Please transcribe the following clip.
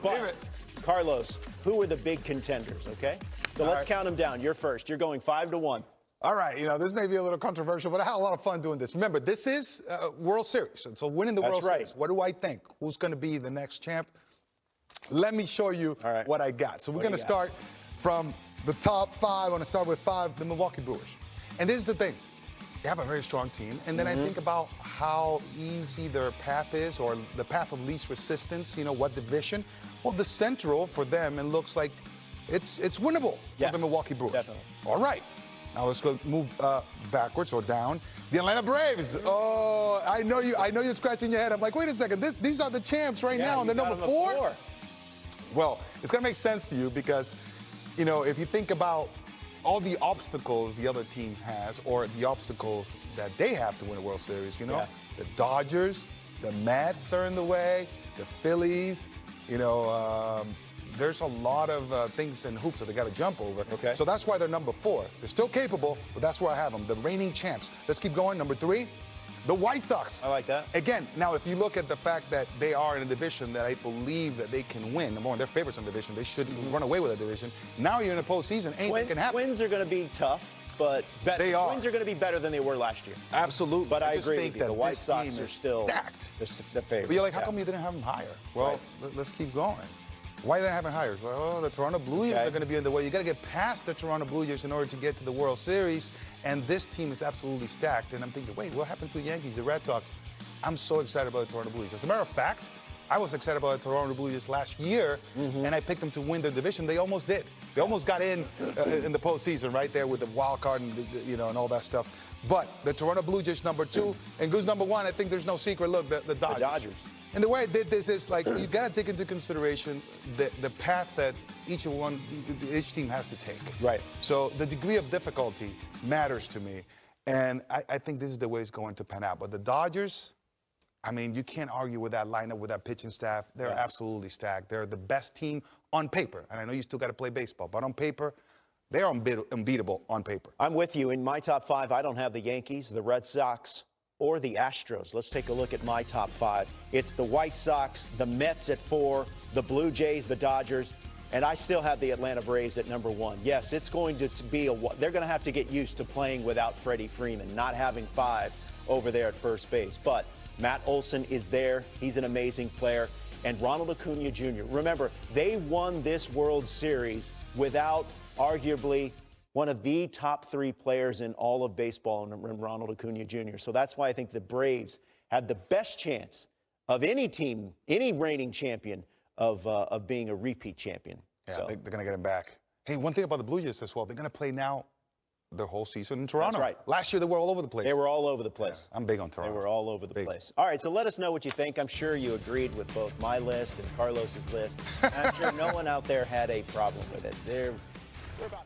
But, Carlos, who are the big contenders, okay? So let's count them down. You're first. You're going 5-1. All right, this may be a little controversial, but I had a lot of fun doing this. Remember, this is World Series, so winning the World Series. What do I think? Who's going to be the next champ? Let me show you what I got. So we're going to start from the top 5. I'm going to start with 5, the Milwaukee Brewers. And this is the thing. They have a very strong team. And then I think about how easy their path is, or the path of least resistance, what division. Well, the Central for them, it looks like it's winnable for the Milwaukee Brewers. Definitely. All right. Now let's go move backwards or down. The Atlanta Braves. Oh, I know you're scratching your head. I'm like, wait a second. These are the champs right now, and they're number 4. Well, it's gonna make sense to you because, if you think about all the obstacles the other team has, or the obstacles that they have to win a World Series, the Dodgers, the Mets are in the way, the Phillies, there's a lot of things and hoops that they got to jump over. Okay. So that's why they're number 4. They're still capable, but that's where I have them, the reigning champs. Let's keep going. Number 3, the White Sox. I like that. Again, now if you look at the fact that they are in a division that I believe that they can win, number 1, they're favorites in the division. They should run away with that division. Now you're in a postseason. Anything can happen. Twins are going to be tough, but Twins are going to be better than they were last year. Absolutely. But I agree with you. The White Sox are still stacked. The favorites. But you're like, how come you didn't have them higher? Well, let's keep going. Why didn't I have them higher? Well, the Toronto Blue Jays are going to be in the way. You got to get past the Toronto Blue Jays in order to get to the World Series. And this team is absolutely stacked. And I'm thinking, wait, what happened to the Yankees, the Red Sox? I'm so excited about the Toronto Blue Jays. As a matter of fact, I was excited about the Toronto Blue Jays last year, and I picked them to win their division. They almost did. They almost got in the postseason right there with the wild card and and all that stuff. But the Toronto Blue Jays number 2, and who's number 1? I think there's no secret. Look, the Dodgers. The Dodgers. And the way I did this is like you got to take into consideration the path that each team has to take. Right. So the degree of difficulty matters to me, and I think this is the way it's going to pan out. But the Dodgers, I mean, you can't argue with that lineup, with that pitching staff. They're absolutely stacked. They're the best team on paper, and I know you still got to play baseball, but on paper, they're unbeatable on paper. I'm with you. In my top 5, I don't have the Yankees, the Red Sox, or the Astros. Let's take a look at my top 5. It's the White Sox, the Mets at 4, the Blue Jays, the Dodgers, and I still have the Atlanta Braves at number 1. Yes, it's going to be they're going to have to get used to playing without Freddie Freeman, not having 5 over there at first base. But Matt Olson is there. He's an amazing player. And Ronald Acuna Jr. Remember, they won this World Series without arguably one of the top 3 players in all of baseball, in Ronald Acuna Jr. So that's why I think the Braves had the best chance of any team, any reigning champion, of being a repeat champion. Yeah, so they're going to get him back. Hey, one thing about the Blue Jays as well, they're going to play now their whole season in Toronto. That's right. Last year, they were all over the place. They were all over the place. Yeah, I'm big on Toronto. They were all over the place. All right, so let us know what you think. I'm sure you agreed with both my list and Carlos's list. I'm sure no one out there had a problem with it. We're about